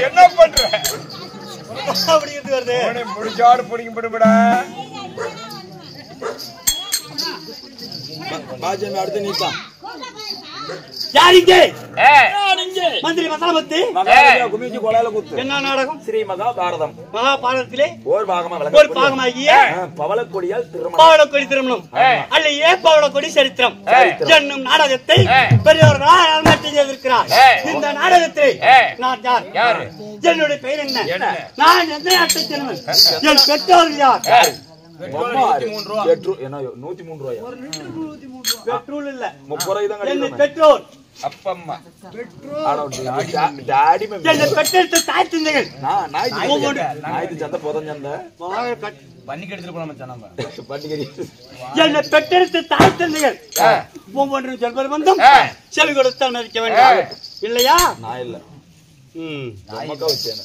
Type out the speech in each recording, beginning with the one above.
என்ன பண்ற முடிச்சாடு பிடிக்கப்பட்டுடா பாஜன் அடுத்து நீத்தான் மந்திரி மசாலபத்தி குமிச்சி கொலையில குத்து என்ன நாடகம்? ஸ்ரீ மகாபாரதம். மகாபாரதத்திலே ஒரு பாகமாகிய பவளக்கொடியால் திருமணம். பவளக்கொடி திருமணம் அல்லையே பவளக்கொடி சரித்திரம் என்னும் நாடகத்தை பெரியவர்களால் அரங்கேற்றி செய்திருக்கிறார். இந்த நாடகத்தை நான் யார்? என்னுடைய பெயர் என்ன? நான் எந்த நாட்டை சேர்ந்தவன்? என் பெற்றோர்கள் யார்? 103 ரூபாய். பெட்ரோல் இல்ல, 30 ரூபாய் தான் கிடைக்கும். பெட்ரோல் அப்பம்மா டாடி என்ன பெற்றெடுத்த தாய் தந்தைகள் நாய்க்கு சந்தை போதும் சந்தை பண்ணிக்கு எடுத்துட்டு போன மச்சான் நம்ம பண்ணிக்கறி என்ன பெற்றெடுத்த தாய் தந்தைகள் ஒவ்வொன்றும் சொல்வது வந்தும் செவி கொடுத்து அனுமதிக்க வேண்டும் இல்லையா? நான் இல்ல நமக்கா வச்சேன்.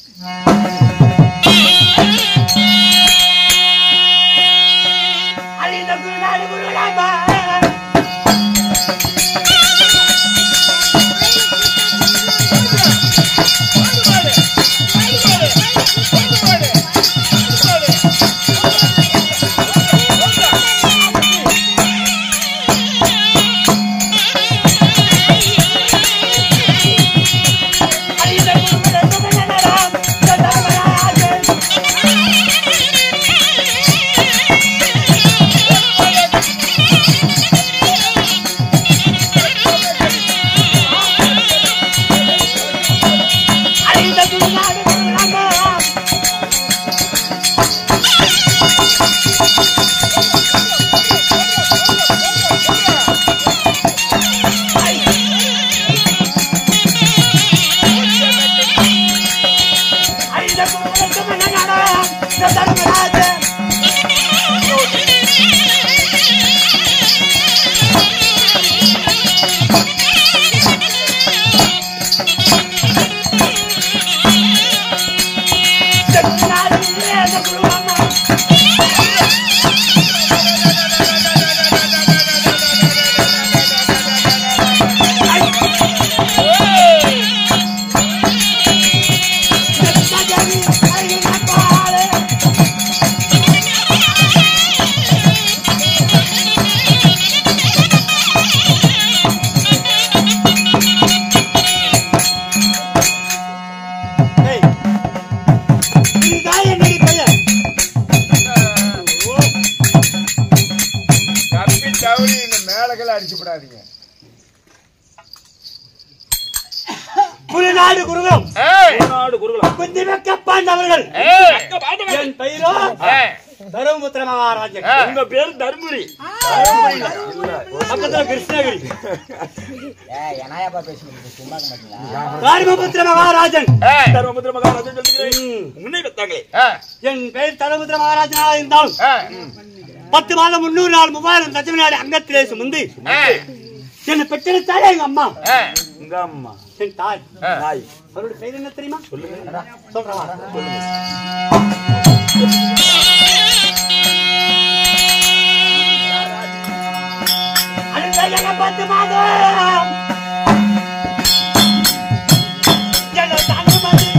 தருமபுத்திர மகாராஜன். உங்க பேரு தர்மபுரி பக்கத்துல கிருஷ்ணகிரி. என்னப்பா பேசுறீங்க சும்மா மாட்டீங்களா? தருமபுத்திர மகாராஜன். தர்மபுத்திர மகாராஜன் சொல்லுகிறேன். முன்னே வைத்தாங்களே என் பெயர் தருமபுத்திர மகாராஜனாக இருந்தாலும் 10 மாதம் 300 நாள் 3000 தச்சமினாடி அங்கத்திலே சுமந்து என்னை பெற்றெடுத்தாலே எங்க அம்மா. உங்க அம்மா என் தாய். தாய் அவருடைய பெயர் என்ன தெரியுமா? சொல்லுங்க. சொல்றவா? அடுத்த 10 மாதம் என்னை தங்கமதி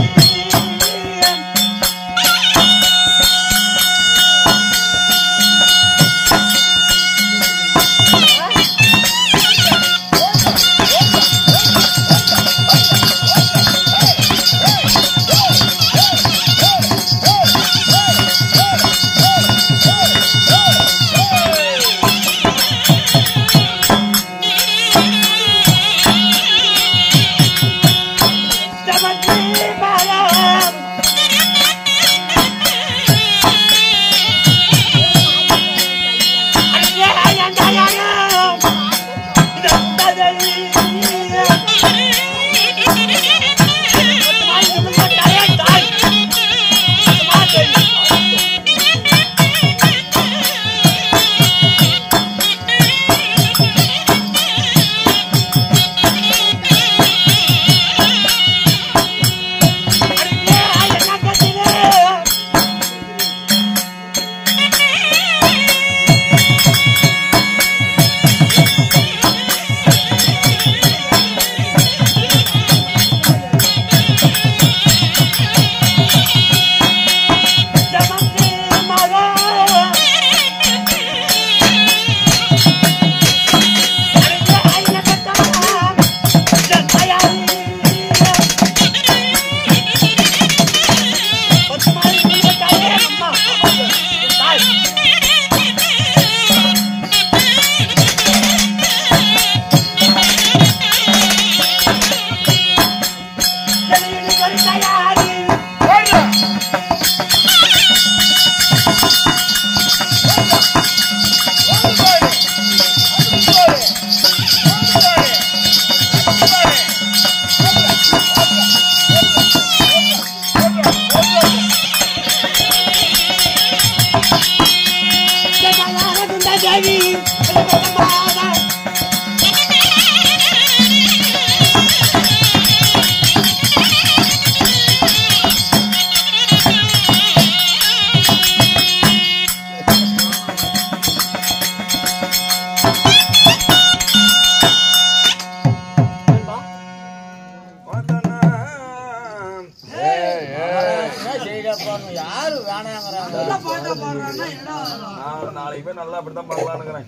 நாளைக்கு போய் நல்லா அப்படித்தான் பண்ணலாம்னுக்கிறேன்.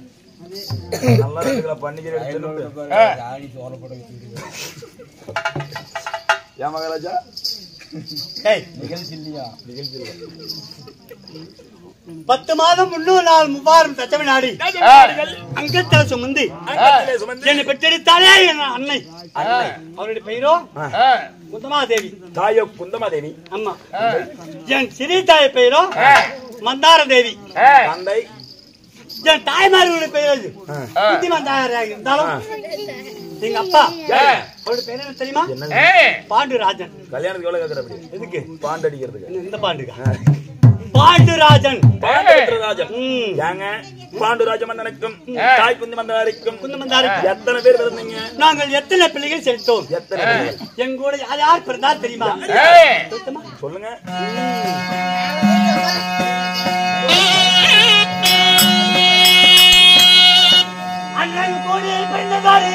நல்லா இருக்குல பண்ணிக்கிற ஏன் மகாராஜா நிகழ்ச்சி இல்லையா? நிகழ்ச்சி 10 மாதம் 300 நாள் 3000 தச்சமினாடி அங்கத்தில சுமந்து என்னை பெற்றெடுத்தாலே என் அன்னை. அவருடைய பெயரோ குந்தமாதேவி. தாயோ குந்தமாதேவி. ஆமா. என் சிறிய தாய் பெயரோ மந்தார தேவி. தந்தை என் தாய்மார்களுடைய பெயர் புத்திமான் தாயாராக இருந்தாலும் எங்க அப்பா அவருடைய பெயர் என்ன தெரியுமா? பாண்டுராஜன். கல்யாணத்துக்கு எவ்வளவு கேட்கற? அப்படி எதுக்கு? பாண்டு அடிக்கிறதுக்கு. இந்த பாண்டுகா பாண்டுராஜன். பாண்டுராஜன். ஏங்க பாண்டுராஜ மன்னனுக்கும் தாய் குந்தி மந்தாரிக்கும் எத்தனை பேர் பிறந்தீங்க? நாங்கள் எத்தனை பிள்ளைகள் செலுத்தோம்? எத்தனை பேர்? எங்க கூட யார் யார் பிறந்தா தெரியுமா? சொல்லுங்க. அண்ணன் கோடியில் பிறந்ததாரி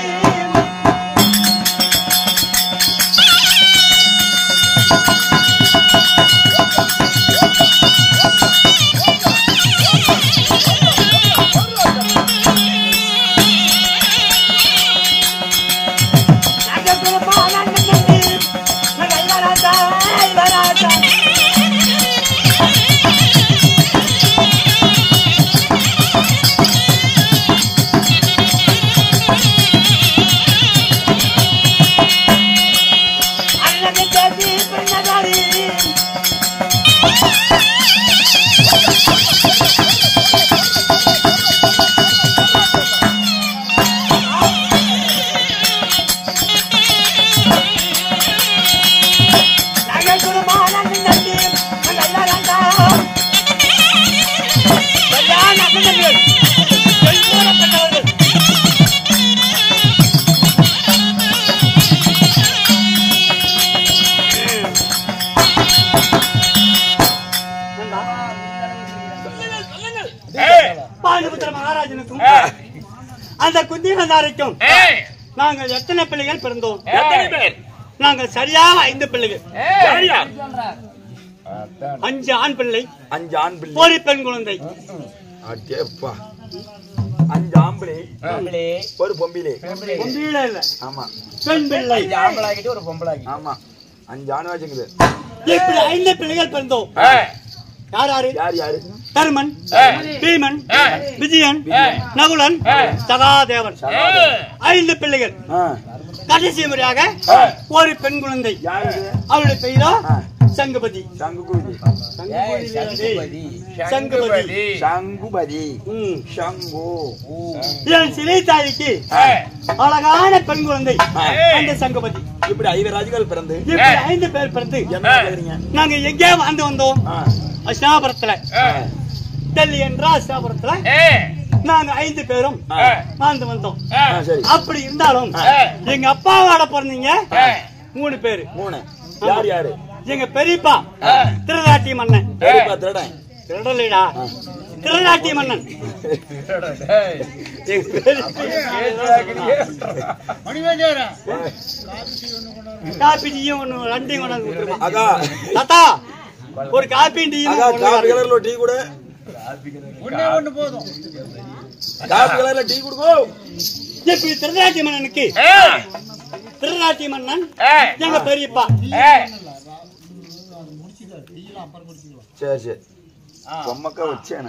பாண்டுபுத்திர மகாராஜனுக்கும் அந்த குந்திமந்தாரைக்கும் நாங்கள் எத்தனை பிள்ளைகள் பிறந்தோம்? நாங்கள் சரியா 5 பிள்ளைகள். 5 ஆண் பிள்ளை, 5 ஆண் பிள்ளை, ஒரு பெண் குழந்தை. அடேப்பா, 5 ஆம்பளை, ஒரு பொம்பிளை. பொம்பிளை இல்ல, ஆமா, பெண் பிள்ளை. ஆம்பளாக்கிட்டு ஒரு பொம்பளாக்கி. ஆமா, 5 ஆண் வச்சுக்குது. இப்படி 5 பிள்ளைகள் பிறந்தோம். யார் யாரு? தருமன், பீமன், விஜயன், நகுலன், சகாதேவன். 5 பிள்ளைகள். கடைசி முறையாக ஒரு பெண் குழந்தை. அவளுடைய பெயரோ சங்குபதி. சங்குபதி. சிலை தாய்க்கு அழகான பெண் குழந்தை அந்த சங்குபதி. இப்படி 5 ராஜுகள் பிறந்து, இப்படி 5 பேர் பிறந்து நாங்க எங்கே வாழ்ந்து வந்தோம்? அஷ்டாபுரத்துல, டெல்லி என்ற அஷ்டாபுரத்துல நாங்க 5 பேரும் வாழ்ந்து வந்தோம். அப்படி இருந்தாலும் எங்க அப்பாவோட பிறந்தீங்க 3 பேரு. 3 யாரு? எங்க பெரியப்பா திருநாட்டி மன்னன். பெரியப்பா திருடன் திருடலடா, திருநாட்டி மன்னன். காப்பி டீயும் 2 கொண்டாந்து அக்கா, தாத்தா ஒரு காப்பி டீயும். காபி கலர்ல டீ கூட, ஒண்ணு போதும். காபி கலர்ல டீ கொடுங்கோ. இப்படி திருநாட்டி மன்னனுக்கு திருநாட்டி மன்னன் எங்க பெரியப்பா. சரி பொம்மக்கா வச்சேன்.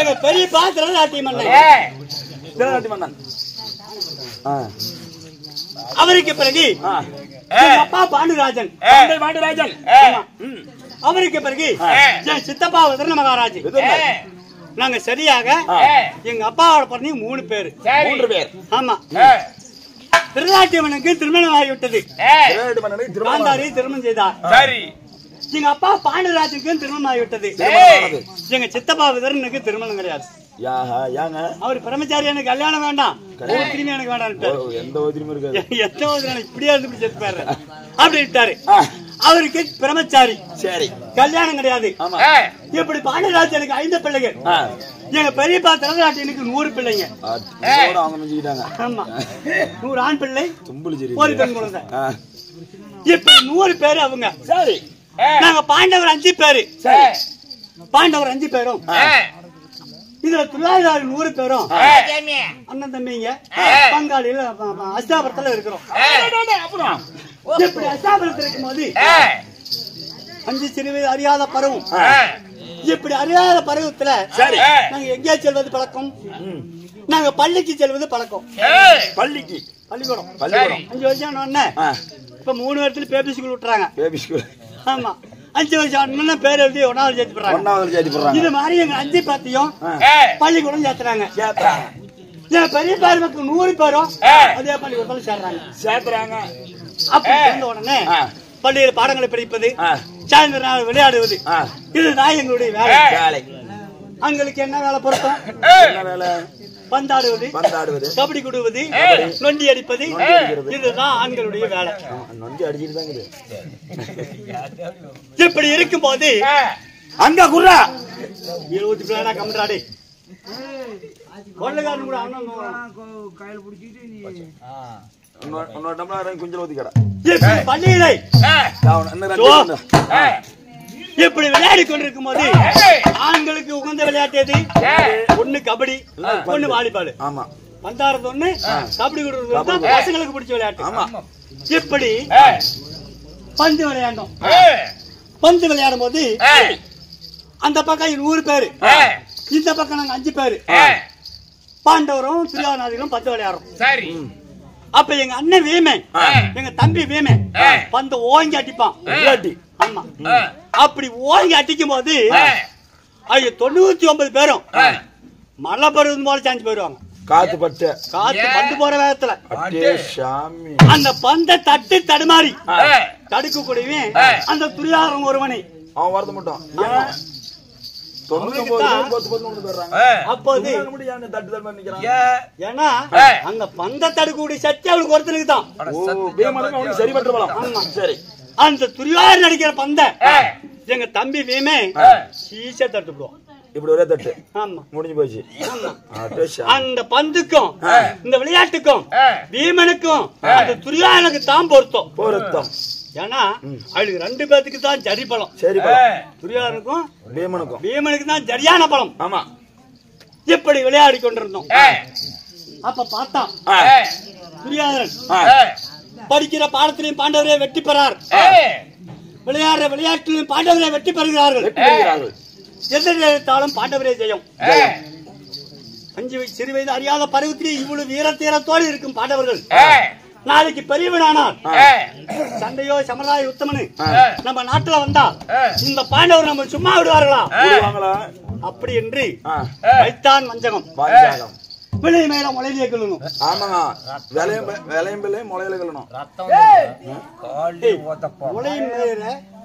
எங்க பெரியப்பா திருநாட்டி மன்னன். திருநாட்டி மன்னன். அவருக்கு பிறகு அப்பா பாண்டுராஜன். பாண்டுராஜன். அவருக்கு பிறகு என் சித்தப்பா விதர்ண மகாராஜ். நாங்க சரியாக எங்க அப்பாவோட பிறந்தீங்க 3 பேரு. 3 பேர். ஆமா. திருநாட்டியம்மனுக்கு திருமணம் ஆகிவிட்டது. காந்தாரி திருமணம் செய்தார். எங்க அப்பா பாண்டுராஜனுக்கு திருமணம் ஆகிவிட்டது. எங்க சித்தப்பா விதர்ணனுக்கு திருமணம் கிடையாது. அவர் பிரம்மச்சாரி, எனக்கு கல்யாணம் வேண்டாம், திரும்பி எனக்கு வேண்டாம். எந்த உதிரியும் இருக்காது. எந்த உதிரி இப்படியே இருந்து செத்து போயிடுற அப்படி விட்டாரு. அவருக்கு பிரம்மச்சாரி, சரி, கல்யாணம் கிடையாது. இப்படி பாண்டியராஜனுக்கு 5 பிள்ளைகள். எங்க பெரியப்பா திருநாட்டினுக்கு 100 பிள்ளைங்க. ஆமா, 100 ஆண் பிள்ளை, ஒரு பெண் குழந்தை. இப்ப 100 பேரு அவங்க. சரி, நாங்க பாண்டவர் 5 பேரு. பாண்டவர் 5 பேரும், இதுல துளாதாரி 100 பேரும் அண்ணன் தம்பிங்க பங்காளியில அஷ்டாபுரத்துல இருக்கிறோம். இப்படி அஷ்டாபுரத்துல இருக்கும் போது 5 சிறுவயது அறியாத பருவம். இப்படி அறியாத பருவத்துல நாங்க எங்கே செல்வது பழக்கம்? நாங்க பள்ளிக்கு செல்வது பழக்கம். பள்ளிக்கூடம் 5 வருஷம் ஆன இப்ப 3 வருஷத்துல பேபி ஸ்கூல் விட்டுறாங்க. ஆமா, 5 வருஷம் பேர் எழுதி 1வது சேர்த்து போடுறாங்க. இது மாதிரி எங்க 5 பேத்தையும் பள்ளிக்கூடம் சேர்த்துறாங்க. பெரிய பேர் மக்கள் 100 பேரும் அதே பள்ளிக்கூடத்துல சேர்றாங்க. அப்படி சேர்ந்த உடனே பள்ளியில் பாடங்களை படிப்பது, சாயந்தர நாள் விளையாடுவது, இதுதான் எங்களுடைய வேலை. அவங்களுக்கு என்ன வேலை பொருத்தம்? பந்தாடுவது, கபடி குடுவது, நொண்டி அடிப்பது, இதுதான் ஆண்களுடைய வேலை. இப்படி இருக்கும் போது அங்க குர்ரா 20 பேரா கம்ராடி கொள்ளக்காரன் கூட கையில் பிடிச்சிட்டு பள்ளியிலே இப்படி விளையாடி கொண்டிருக்கும் போது ஆண்களுக்கு உகந்த விளையாட்டு எது? ஒண்ணு கபடி, ஒண்ணு வாலிபால். பந்தாடுறது ஒண்ணு, கபடி கொடுறது பசங்களுக்கு பிடிச்ச விளையாட்டு. இப்படி பந்து விளையாண்டோம். பந்து விளையாடும் போது அந்த பக்கம் 100 பேரு, இந்த பக்கம் நாங்க 5 பேரு. பாண்டவரும் துரியோதனாதிகளும் 10 விளையாடுறோம். அப்ப எங்க அண்ணன் வீமே, எங்க தம்பி வீமே பந்து ஓங்கி அடிப்பான். ஆமா, அப்படி ஓங்கி அடிக்கும் போது 99 பேரும் மழை பருவம் போல சாஞ்சு போயிடுவாங்க. காத்து பந்து போற வேகத்துல அந்த பந்த தட்டு தடுமாறி தடுக்க கூடவே அந்த துரியோதனன் ஒருவனை அவன் வருத்த மாட்டான். அப்போது ஏன்னா அங்க பந்த தடுக்கக்கூடிய சக்தி அவளுக்கு ஒருத்தனுக்கு தான். சரி பட்டு போலாம். சரி, அந்த துரியோதனன் அடிக்கிற பந்த எங்க தம்பி வீமே ஈஸியா தட்டுப்படுவோம். இப்படி ஒரே தட்டு. ஆமா, முடிஞ்சு போச்சு. அந்த பந்துக்கும் இந்த விளையாட்டுக்கும் வீமனுக்கும் அந்த துரியோதனுக்கு தான் பொருத்தம். ஏன்னா அவளுக்கு 2 பேத்துக்கு தான் சரி பலம். சரி, துரியோதனுக்கும் வீமனுக்கு தான் சரியான பலம். ஆமா, இப்படி விளையாடி கொண்டிருந்தோம். அப்ப பார்த்தா துரியோதனன் படிக்கிற பாடத்திலையும் பாண்டவரே வெற்றி பெறார், விளையாடுற விளையாட்டிலும் பாண்டவரே வெற்றி பெறுகிறார்கள். எதிர்த்தாலும் பாண்டவரே ஜெயம். சிறு வயது அறியாத பருவத்திலே இவ்வளவு வீரத்தீரத்தோடு இருக்கும் பாண்டவர்கள் நாளைக்கு பெரியவனானால் சண்டையோ சமராய உத்தமனு நம்ம நாட்டுல வந்தா இந்த பாண்டவர் நம்ம சும்மா விடுவார்களா? அப்படி என்று வைத்தான் வஞ்சகம். விலை மேல முளையிலே கிளணும். ஆமாங்க, விலையும் முளையில கிளணும்.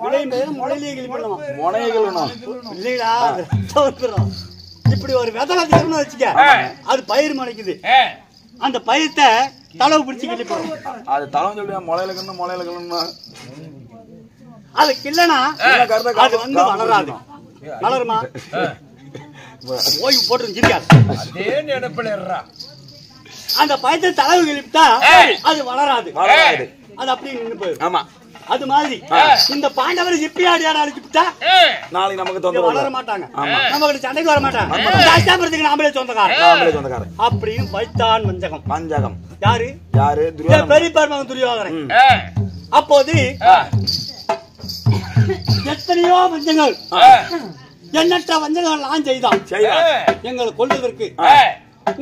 விலை மேல முளையிலே கிளம்பணும். முனைய கிளணும் இல்லையா? இப்படி ஒரு விதலை தீர்னு வச்சுக்க, அது பயிர் முளைக்குது. அந்த பயிர்த்தை தளவு பிடிச்சு கிள்ளி போடும். அது தளவு சொல்லியா? முளையில கிளணும். அது கிள்ளனா அது வந்து வளராது. வளருமா? ஓய்வு போட்டு அந்த பயத்தை தளவு கிழித்தா அது வளராது. அது அப்படி நின்று போயிடும். ஆமா, அது மாதிரி இந்த பாண்டவர் இப்படியாடியாட அழிச்சுட்டா நாளைக்கு நமக்கு வளர மாட்டாங்க, நமக்கு சண்டைக்கு வர மாட்டாங்க. நாமளே சொந்தக்காரன் அப்படின்னு வைத்தான் வஞ்சகம். யாரு? பெரிய பெருமகன் துரியோதனன். அப்போது எத்தனையோ வஞ்சங்கள், எண்ணற்ற வஞ்சகம் எல்லாம் செய்தான் எங்களை கொள்வதற்கு.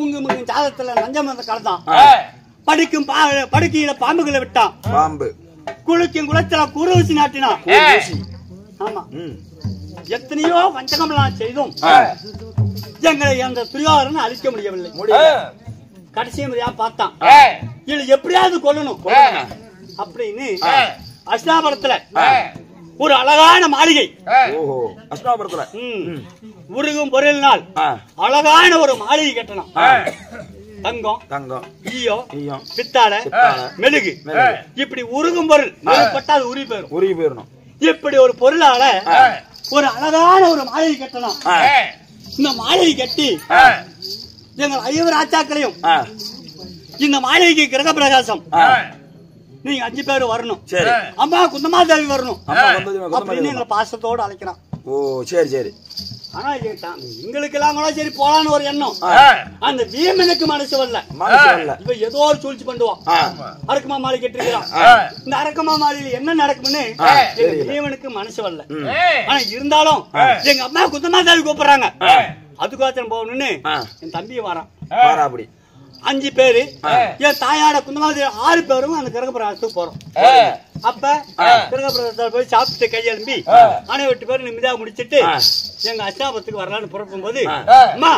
உங்க ஜாதகத்துல நஞ்சம் வந்த கலந்தான். படுக்கையில பாம்புகளை விட்டான். பாம்பு குளிக்கும் குளத்துல குருசி நாட்டினான். ஆமா, எத்தனையோ வஞ்சகம் எல்லாம் செய்தும் எங்களை அந்த துரியோதனன் அழிக்க முடியவில்லை. கடைசி முறையா பார்த்தான், இது எப்படியாவது கொல்லணும் அப்படின்னு அஸ்தாபுரத்துல ஒரு அழகான மாளிகை. உருகும் பொருளினால் அழகான ஒரு மாளிகை கட்டணும். தங்கம், ஈயம், பித்தாளை, மெழுகு, இப்படி உருகும் பொருள் பட்டா அது உருகி போயிடும். இப்படி ஒரு பொருளால ஒரு அழகான ஒரு மாளிகை கட்டணும். இந்த மாளிகை கட்டி எங்கள் ஐவர் ஆச்சாக்களையும் இந்த மாளிகைக்கு கிரக பிரகாசம் நீங்க 5 பேர் வரணும். அம்மா குந்தமா தேவி வரணும் அப்படின்னு எங்களை பாசத்தோடு அழைக்கிறான். ஓ, சரி. ஆனா எங்களுக்கு எல்லாம் கூட சரி போலான்னு ஒரு எண்ணம். அந்த வீமனுக்கு மனசு வரல. இவ ஏதோ ஒரு சூழ்ச்சி பண்ணுவான். அரக்கமா மாலை கட்டிருக்கிறான். இந்த அரக்கமா மாலையில என்ன நடக்கும்னு வீமனுக்கு மனசு வரல. ஆனா இருந்தாலும் எங்க அம்மா குந்தமா தேவி கூப்பிடுறாங்க, அதுக்கோசரம் போகணும்னு என் தம்பியை வரான். அப்படி 5 பேரு, என் தாயாட குந்தமாதேவி 6 பேரும் அந்த கிரகப்பிரவேசத்துக்கு போறோம். அப்ப கிரகப்பிரவேசத்துல போய் சாப்பிட்டு கையெழும்பி அனை 8 பேரும் நிம்மதியாக முடிச்சிட்டு எங்க அச்சாபத்துக்கு வரலான்னு புறப்படும் போது, அம்மா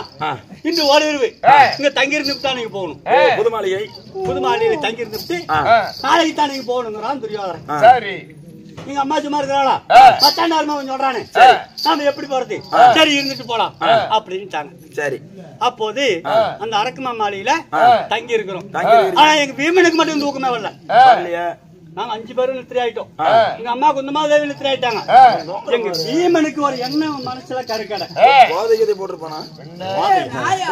இன்று ஓடிவு இங்க தங்கி இருந்துட்டு தான் நீங்க போகணும். புது மாளிகை தங்கி இருந்துட்டு நாளைக்கு தான் நீங்க போகணுங்கிறான் துரியோதனன். நீங்க அம்மா சும்மா இருக்கிறாளா? 10 நாள் சொல்றானே, நாம எப்படி போறது? சரி, இருந்துட்டு போலாம் அப்படின்ட்டாங்க. சரி, அப்போது அந்த அரக்கமா மாளிகையில தங்கி இருக்கிறோம். ஆனா எங்க வீமனுக்கு மட்டும் தூக்கமே வரல. நாங்க 5 பேரும் நித்திரை ஆயிட்டோம். எங்க அம்மா குந்தமா தேவி நித்திரை ஆயிட்டாங்க. எங்க வீமனுக்கு ஒரு எண்ணம் மனசுல கருக்கடை போட்டுருப்பானா?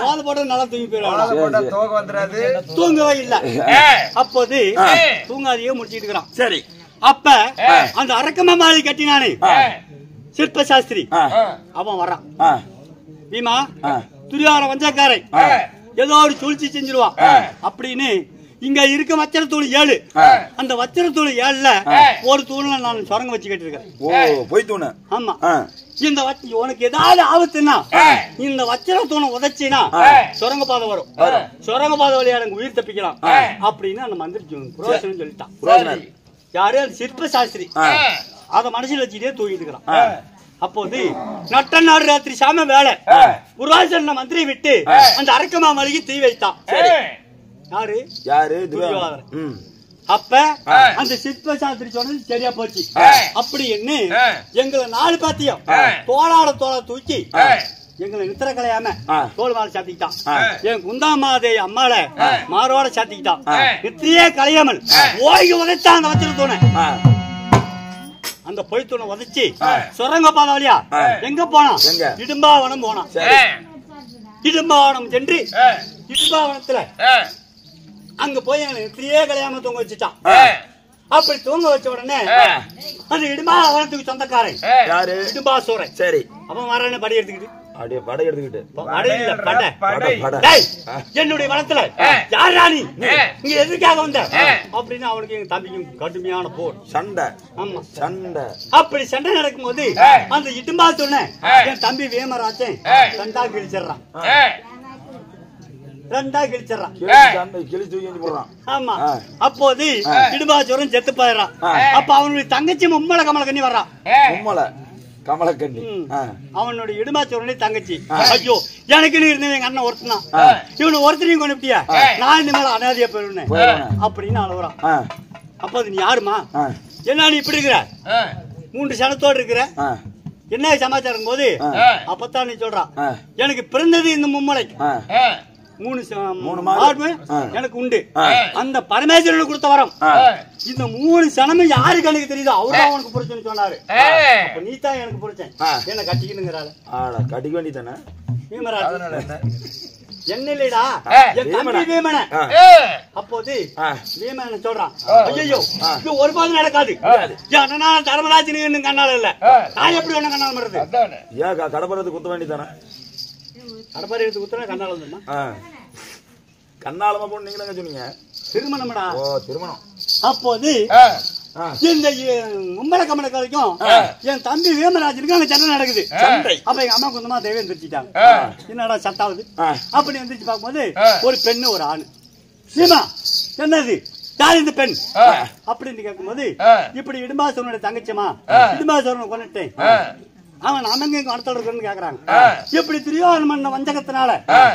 போதை போட்டு நல்லா தூங்கி போயிடுவாங்க. தூங்கவே இல்ல. அப்போது தூங்காதையே முடிச்சிட்டு இருக்கிறான். சரி, அப்ப அந்த அரக்கமா மாளிகை கட்டினானே சிற்ப சாஸ்திரி, அவன் வரான். வீமா துரியோதன வஞ்சக்காரை ஏதோ ஒரு சூழ்ச்சி செஞ்சிருவான் அப்படின்னு இங்க இருக்க வச்சர தூள் 7, அந்த வச்சர தூள் 7ல ஒரு தூள்ல நான் சுரங்க வச்சு கேட்டிருக்கேன். ஆமா, இந்த உனக்கு ஏதாவது ஆபத்துன்னா இந்த வச்சர தூணை உதைச்சினா சுரங்க பாதை வரும், சுரங்க பாதை வழியா எனக்கு உயிர் தப்பிக்கலாம் அப்படின்னு அந்த மந்திரி புரோசனம் சொல்லிட்டான். யாரு? சிற்ப சாஸ்திரி. அத மனசுல வச்சுட்டே தூங்கிட்டு இருக்கிறான். அப்போது நட்ட நாடு ராத்திரி சாம வேலை புராசன மந்திரி விட்டு அந்த அரக்கமா மாளிகை தீ வைத்தான். யாரு? துரியோதனன். அப்ப அந்த சிற்ப சாஸ்திரி சொன்னது சரியா போச்சு. அப்படி என்ன எங்களை 4 பாத்தியம் தோளாட தோளை தூக்கி எங்களை நித்திர கலையாம தோல் மாலை சாத்திக்கிட்டான். என் குந்தாமாதே அம்மால மாரோட சாத்திக்கிட்டான். நித்திரையே கலையாமல் ஓய்வு உதைத்தான் அந்த வச்சிரு தூணை. அந்த பொய் தூணை உதைச்சு சுரங்க பாதை வழியா எங்க போனான்? இடும்பாவனம் போனான். இடும்பாவனம் சென்று இடும்பாவனத்துல அங்க போய் எங்களை நித்திரையே கலையாம தூங்க வச்சுட்டான். அப்படி தூங்க வச்ச உடனே அந்த இடும்பாவனத்துக்கு சொந்தக்காரன் யாரு? இடும்பாசூரன். சரி, அவன் வரன்னு படி எடுத்துக்கிட்டு அப்படியே படை எடுத்துக்கிட்டு என்னுடைய வனத்துல யார் ராணி இங்க எதுக்காக வந்த அப்படின்னு அவனுக்கு எங்க தம்பிக்கும் கடுமையான போர் சண்டை. ஆமா சண்டை. அப்படி சண்டை நடக்கும் போது அந்த இடும்பா சொன்ன என் தம்பி வேமராஜன் ரெண்டா கிழிச்சிடறான். ஆமா. அப்போது இடும்பாச்சோரன் செத்து போயிடறான். அப்ப அவனுடைய தங்கச்சி மும்மல கமலக்கண்ணி வர்றான். கமலக்கண்ணி அவனுடைய இடும்பாச்சோரனுடைய தங்கச்சி. ஐயோ எனக்கு இருந்தவன் எங்க அண்ணன் ஒருத்தனா, இவனு ஒருத்தனையும் கொண்டுட்டியா, நான் இந்த மேல அனாதையா போயிருந்தேன் அப்படின்னு அழுகுறான். அப்ப அது நீ யாருமா, என்ன நீ இப்படி இருக்கிற, 3 சனத்தோடு இருக்கிற, என்ன சமாச்சாரம் போது அப்பத்தான் நீ சொல்றான் எனக்கு பிறந்தது இந்த மும்மலை 3 மார்பு எனக்கு உண்டு. அந்த பரமேஸ்வரனுக்கு கொடுத்த வரம் இந்த 3 சனமும் யாரு கண்ணுக்கு தெரியுதோ அவர்தான் உனக்கு புரிச்சுன்னு சொன்னாரு. அப்ப நீ தான் எனக்கு புரிச்சேன், என்ன கட்டிக்கணுங்கிறாள். கட்டிக்க வேண்டியதானே என்ன இல்லடா என் தம்பி வீமன. அப்போது வீமன சொல்றான் ஐயோ இது ஒரு பாது நடக்காது, அண்ணனால தர்மராஜனுக்கு கண்ணால இல்ல, நான் எப்படி ஒண்ணு கண்ணால மறது. ஏன் கடப்பறதுக்கு குத்த வேண்டியதானே? கடப்பாரி எடுத்து குத்துனா கண்ணால வந்துமா? கண்ணாலமா போன நீங்க சொன்னீங்க திருமணம்டா. ஓ திருமணம். அப்போது இந்த மும்மல கமல கலைக்கும் என் தம்பி வேமராஜனுக்கு அங்க சண்டை நடக்குது. அப்ப எங்க அம்மா கொஞ்சமா தெய்வம் எந்திரிச்சிட்டாங்க. என்னடா சத்தாவது அப்படி எந்திரிச்சு பார்க்கும்போது ஒரு பெண்ணு ஒரு ஆணு. சீமா என்னது யார் இந்த பெண் அப்படின்னு கேட்கும்போது இப்படி இடும்பாசோரனுடைய தங்கச்சியமா, இடும்பாசோரனை கொண்டுட்டேன், அவன் நமங்க கடத்தல் இருக்குன்னு கேக்குறாங்க. எப்படி திரியோதன வஞ்சகத்தினால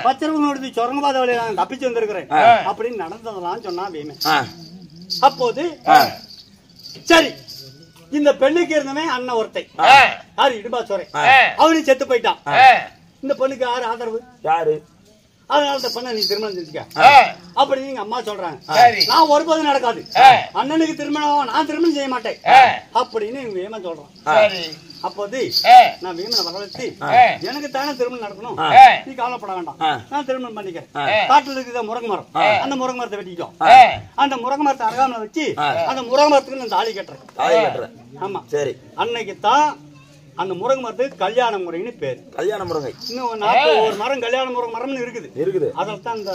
பச்சரவனோட சொரங்க பாதை வழியில நான் தப்பிச்சு வந்திருக்கிறேன் அப்படின்னு நடந்ததெல்லாம் சொன்னா வீமன். அப்போது சரி இந்த பெண்ணுக்கு இருந்தவன் அண்ணன் ஒருத்தை யாரு இடும்பாசோரன், அவனு செத்து போயிட்டான். இந்த பெண்ணுக்கு யாரு ஆதரவு? யாரு? அதனால இந்த பெண்ணை நீ திருமணம் செஞ்சுக்க அப்படின்னு எங்க அம்மா சொல்றாங்க. நான் ஒருபோதும் நடக்காது, அண்ணனுக்கு திருமணம் நான் திருமணம் செய்ய மாட்டேன் அப்படின்னு எங்க வீமன் சொல்றான். அப்போது நான் வீமனை வரவழைச்சு எனக்கு தானே திருமணம் நடக்கணும், நீ கவலைப்பட வேண்டாம், நான் திருமணம் பண்ணிக்கிறேன். காட்டுல இருக்கிற முருங்கை மரம், அந்த முருங்கை மரத்தை வெட்டிக்கும், அந்த முருங்கை மரத்தை அருகாமல வச்சு அந்த முருங்கை மரத்துக்கு நான் தாலி கட்டுறேன். ஆமா சரி. அன்னைக்கு தான் அந்த முருங்கை மரத்துக்கு கல்யாண முறைன்னு பேரு. கல்யாண முருங்கை இன்னும் 41 மரம் கல்யாண முருங்கை மரம்னு இருக்குது. அதில் தான் இந்த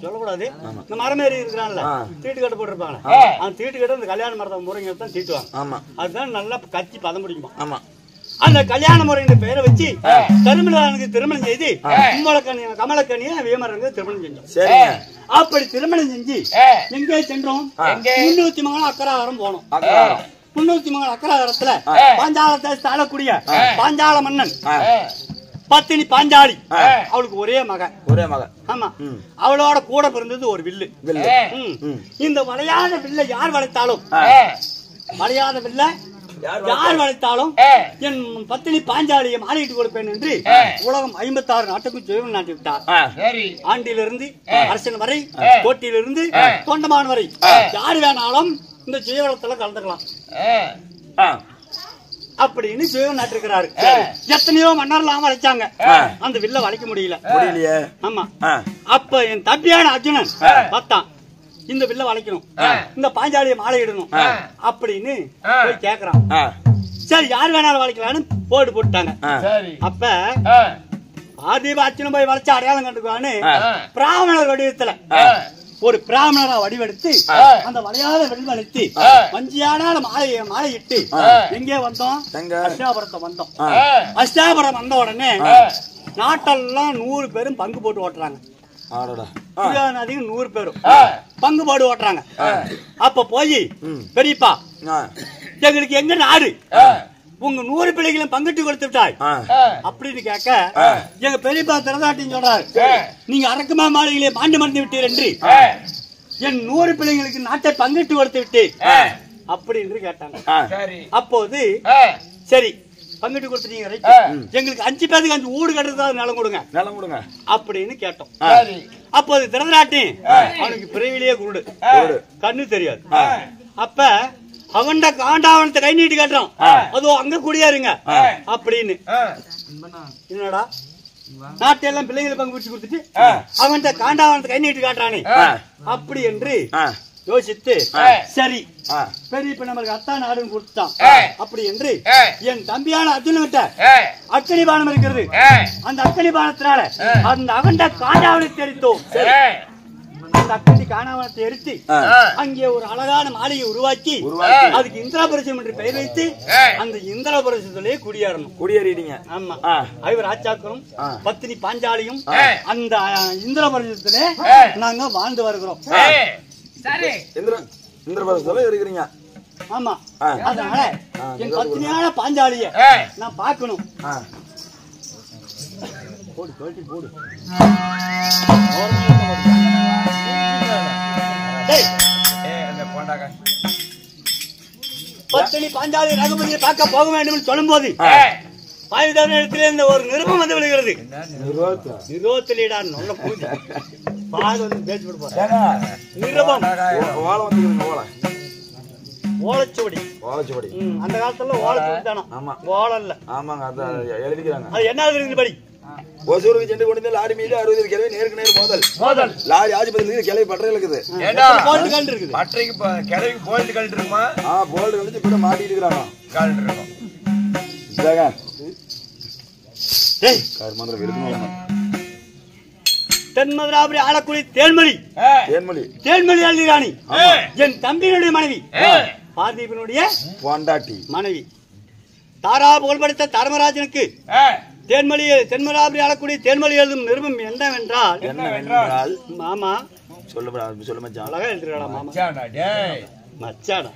சொல்லக்கூடாது, இந்த மரம் ஏறி இருக்கிறான்ல தீட்டு கட்ட போட்டிருப்பாங்க, அந்த தீட்டு கட்ட அந்த கல்யாண மரத்தை முருங்கை தான் தீட்டுவாங்க. அதுதான் நல்லா கச்சி பதம் பிடிக்குமா. ஆமா. அந்த கல்யாண முறையின் பெயரை வச்சு தருமலானுக்கு திருமணம் செய்து கமலக்கண்ணிய வீமரனுக்கு திருமணம் செஞ்சோம். அப்படி திருமணம் செஞ்சு எங்கே சென்றோம்? 303 அக்கராவரம் போனோம். 303 அக்கராவரத்துல பாஞ்சால தேசத்தை ஆளக்கூடிய பாஞ்சால மன்னன் பத்தினி பாஞ்சாலி, அவளுக்கு ஒரே மகன். ஆமா, அவளோட கூட பிறந்தது ஒரு வில்லு. இந்த வளையாத வில்ல யார் வளைத்தாலும், வளையாத வில்ல யார் வளைத்தாலும் என் பத்தினி பாஞ்சாலியை மாறிட்டு கொடுப்பேன் என்று உலகம் 56 நாட்டுக்கும் ஜெயம் நாட்டி விட்டார். ஆண்டிலிருந்து அரசன் வரை, கோட்டியிலிருந்து தொண்டமான் வரை யார் வேணாலும் இந்த ஜெயவளத்துல கலந்துக்கலாம் அப்படின்னு ஜெயம் நாட்டிருக்கிறாரு. எத்தனையோ மன்னர்லாம் வளைச்சாங்க, அந்த வில்ல வளைக்க முடியல. ஆமா. அப்ப என் தம்பியான அர்ஜுனன் பார்த்தான், இந்த வில்ல வளைக்கணும், இந்த பாஞ்சாலியை மாலை இடணும் அப்படின்னு போய் கேக்குறான். சரி யார் வேணாலும் வளைக்கலான்னு போட்டு போட்டாங்க. அப்ப ஆதிபாட்சனும் போய் வளைச்சு அடையாளம் கண்டுக்குவான்னு பிராமணர் வடிவத்துல ஒரு பிராமணரா வடிவெடுத்து அந்த வளையாத வெள்வளைத்து வஞ்சியான மாலையிட்டு எங்கே வந்தோம்? அஷ்டாபுரத்தை வந்தோம். அஷ்டாபுரம் வந்த உடனே நாட்டெல்லாம் 100 பேரும் பங்கு போட்டு ஓட்டுறாங்க. 100 பேரும் பங்கு போட்டு ஓட்டுறாங்க. அப்ப போய் பெரியப்பா எங்களுக்கு எங்க நாடு, உங்க 100 பிள்ளைகளும் பங்கிட்டு கொடுத்து விட்டாய் அப்படின்னு கேட்க எங்க பெரியப்பா திறந்தாட்டின்னு சொல்றாரு, நீங்க அரக்கமா மாளிகையிலே மாண்டு மறந்து விட்டீர் என்று என் 100 பிள்ளைங்களுக்கு நாட்டை பங்கிட்டு கொடுத்து விட்டு அப்படி என்று கேட்டாங்க. அப்போது சரி பங்கிட்டு கொடுத்துட்டீங்க, எங்களுக்கு 5 பேருக்கு 5 ஊடு கட்டுறதா நிலம் கொடுங்க அப்படின்னு கேட்டோம். அப்போது திறந்தராட்டி அவனுக்கு பிறவிலேயே குருடு, கண்ணு தெரியாது. அப்ப அவன்ட காண்டாவனத்தை கை நீட்டி காட்டுறான், அதோ அங்க குடியாருங்க அப்படின்னு. என்னடா நாட்டெல்லாம் பிள்ளைங்களை பங்கு பிடிச்சு கொடுத்துட்டு அவன்கிட்ட காண்டாவனத்தை கை நீட்டி காட்டுறானே அப்படி என்று யோசித்து சரி பெரிய நம்மளுக்கு அத்தான் நாடுன்னு கொடுத்தான் அப்படி என்று என் தம்பியான அர்ஜுனன்கிட்ட அக்கனி பானம் இருக்கிறது. அந்த அக்கனி பானத்தினால அந்த அவன்ட காண்டாவனத்தை எரித்தோம். அந்த அக்கனி காண்டாவனத்தை எரித்து அங்கே ஒரு அழகான மாளிகை உருவாக்கி அதுக்கு இந்திரபுரசம் என்று பெயர் வைத்து அந்த இந்திரபுரசத்திலே குடியேறிடுங்க. ஆமா, ஐவர் ராஜாக்களும் பத்தினி பாஞ்சாலியும் அந்த இந்திரபுரசத்திலே நாங்க வாழ்ந்து வருகிறோம். இருக்கிறீங்க. ஆமா, அதனால என் பத்தினியான பாஞ்சாலிய நான் பார்க்கணும். போடு போடு பத்தினி பாஞ்சாலி ரகுபதியை பார்க்க போக வேண்டும் சொல்லும் போது பாயுதவனிடத்திலே இந்த ஒரு நிருபம் வந்து விழுகிறது. நிருபத்திலேடா நல்ல பூஜை பால் வந்து பேச்சு கொடுப்பாரு. நிருபம் ஓலைச்சுவடி. அந்த காலத்துல ஓலைச்சுவடி தானே, ஓலை இல்ல. அது என்ன எழுதி படி. ஒசூருக்கு சென்று கொண்டு லாரி மீது 60 கிலோ நேருக்கு நேர் மோதல். லாரி ஆஜிபதி கிளை பட்டறை இருக்குது. போல்ட் கல் இருக்குது. பட்டறைக்கு கிளைக்கு போல்ட் கல் இருக்குமா? போல்ட் கழிச்சு இப்ப மாட்டிட்டு இருக்காங்க. கல் இருக்கும். இதாங்க டேய் கர்மந்திர விருதுங்க. தென்மதுராபுரி ஆலக்குடி தேன்மொழி அள்ளிராணி என் தம்பியினுடைய மனைவி, பார்த்திபனுடைய மனைவி. தாரா புகழ்படுத்த தர்மராஜனுக்கு தென்மதுராபுரி ஆலக்குடி தேன்மொழி எழுதும் நிருபம் என்னவென்றால் மாமா சொல்லு மச்சான். அழகா எழுதுறாடா மாமா. மச்சாடா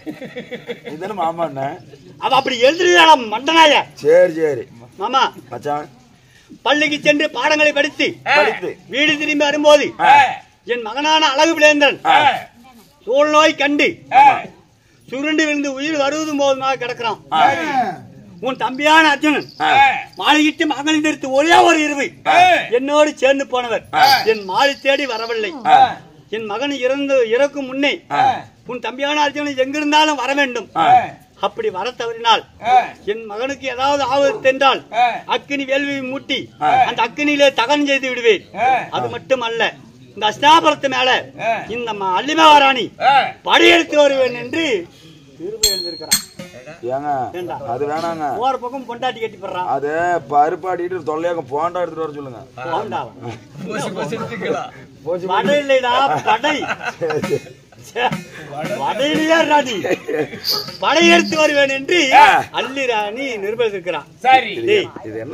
இதுதானே மாமா. அவ அப்படி எழுதுறாடா மண்டனாய. சரி மாமா மச்சான் பள்ளிக்கு சென்று பாடங்களை படித்து வீடு திரும்பி வரும்போது என் மகனான அழகு பிளேந்தன் சூழ்நோய் கண்டு சுருண்டு விழுந்து உயிர் வருவதும் போதுமாக கிடக்கிறான். உன் தம்பியான அர்ஜுனன் மாளிகிட்டு மகனை தெரித்து ஒரே ஒரு இரவு என்னோடு சேர்ந்து போனவர் என் மாலை தேடி வரவில்லை. என் மகன் இறக்கும் முன்னே உன் தம்பியான அர்ஜுனன் எங்கிருந்தாலும் வர வேண்டும். அப்படி வர தவறினால் என் மகனுக்கு ஏதாவது ஆபத்து என்றால் அக்கினி வேள்வியை மூட்டி அந்த அக்கினியிலே தகனம் செய்து விடுவேன். அது மட்டும் அல்ல, இந்த அஸ்தாபுரத்து மேல இந்த அல்லிமகாராணி படையெடுத்து வருவேன் என்று எழுதியிருக்கிறான். அது வேணாங்க, ஒரு பக்கம் பொண்டாட்டி கட்டி போடுறான். அது பருப்பாடிட்டு தொல்லையாக போண்டா எடுத்துட்டு வர சொல்லுங்க. படை இல்லைடா, படை படையெடுத்து வருவேன் என்று அல்லிராணி நிர்பந்திருக்கிறான்.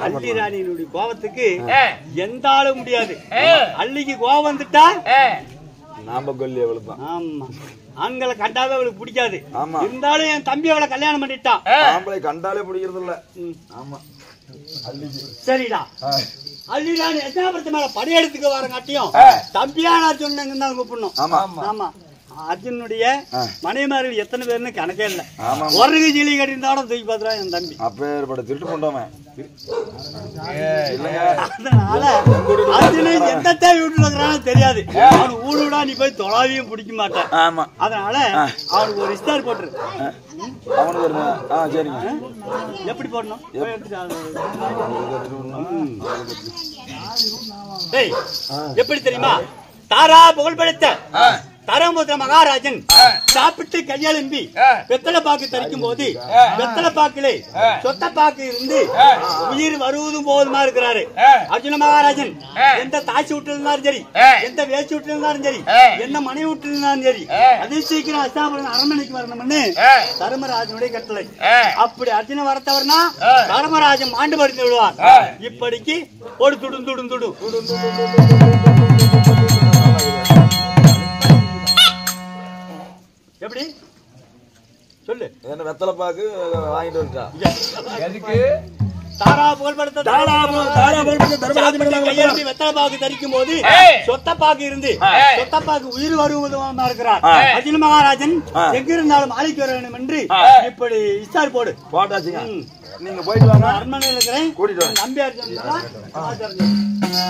அல்லிராணியினுடைய கோபத்துக்கு எந்த ஆளும் முடியாது. அல்லிக்கு கோபம் வந்துட்டா நாம கொல்லி எவ்வளவுதான். ஆமா, ஆண்களை கண்டாவே அவளுக்கு பிடிக்காது. இருந்தாலும் என் தம்பி அவளை கல்யாணம் பண்ணிட்டான். ஆம்பளை கண்டாலே பிடிக்கிறது இல்ல. ஆமா சரிடா, அல்லிராணி எத்தனாபுரத்து மேல படையெடுத்துக்க வரங்காட்டியும் தம்பியான சொன்னாங்க கூப்பிடணும். ஆமா, அர்ஜுனுடைய மனைவிமார்கள் எத்தனை பேருன்னு கணக்கே இல்ல. ஒரு ஜிலி கட்டிருந்தாலும் தூக்கி பாத்துறா என் தம்பி. அப்ப திருட்டு கொண்டோமே. அதனால அர்ஜுனு எந்த தேவை விட்டுறான்னு தெரியாது. அவனு ஊடுடா நீ போய் தொலாவியும் பிடிக்க மாட்டேன். அதனால அவனுக்கு ஒரு இஸ்தார் போட்டுரு. எப்படி போடணும் எப்படி தெரியுமா? தாரா புகழ்படுத்த தரமுத்திர மகாராஜன் சாப்பிட்டு கையெழும்பி வெத்தலை பாக்கு தரிக்கும் போது வெத்தலை பாக்கிலே சொத்த பாக்கு இருந்து உயிர் வருவதும் போதுமா இருக்கிறாரு அர்ஜுன மகாராஜன். எந்த தாய்ச்சி விட்டு இருந்தாலும் சரி, எந்த வேச்சி விட்டு இருந்தாலும் சரி, என்ன மனைவி விட்டு இருந்தாலும் சரி, அதே சீக்கிரம் அஸ்தாபுரம் அரண்மனைக்கு வரணும்னு தர்மராஜனுடைய கட்டளை. அப்படி அர்ஜுன வரத்தவர்னா தர்மராஜன் மாண்டு படுத்து விடுவார். இப்படிக்கு ஒரு துடும் துடும் துடும் எப்படி சொல்லு. வெத்தலை பாக்கு வாங்கிட்டு வந்துட்டா. எதுக்கு? தாரா புகழ்படுத்த கையெழுத்தி வெத்தலைப்பாக்கு தரிக்கும் போது சொத்தப்பாக்கு இருந்து சொத்தப்பாக்கு உயிர் வருவதுமா இருக்கிறார். அர்ஜுன மகாராஜன் எங்கிருந்தாலும் ஆளிக்கு வர வேண்டும் என்று இப்படி இஸ்டார் போட்டாச்சுங்க. நீங்க போயிட்டு வாங்க. அரண்மனையில் இருக்கிறேன். நம்பியார்